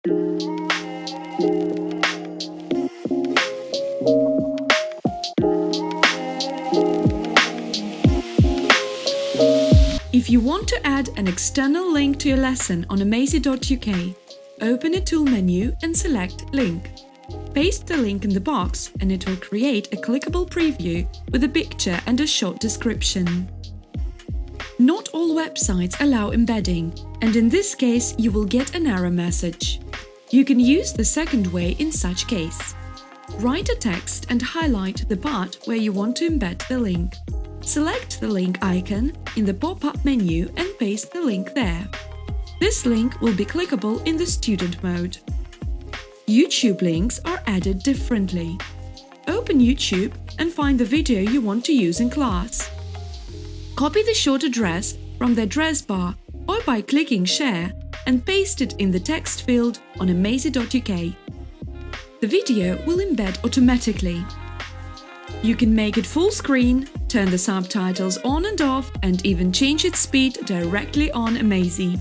If you want to add an external link to your lesson on amazee.uk, open a tool menu and select Link. Paste the link in the box and it will create a clickable preview with a picture and a short description. Not all websites allow embedding, and in this case you will get an error message. You can use the second way in such case. Write a text and highlight the part where you want to embed the link. Select the link icon in the pop-up menu and paste the link there. This link will be clickable in the student mode. YouTube links are added differently. Open YouTube and find the video you want to use in class. Copy the short address from the address bar or by clicking Share and paste it in the text field on amazee.uk. The video will embed automatically. You can make it full screen, turn the subtitles on and off, and even change its speed directly on Amazee.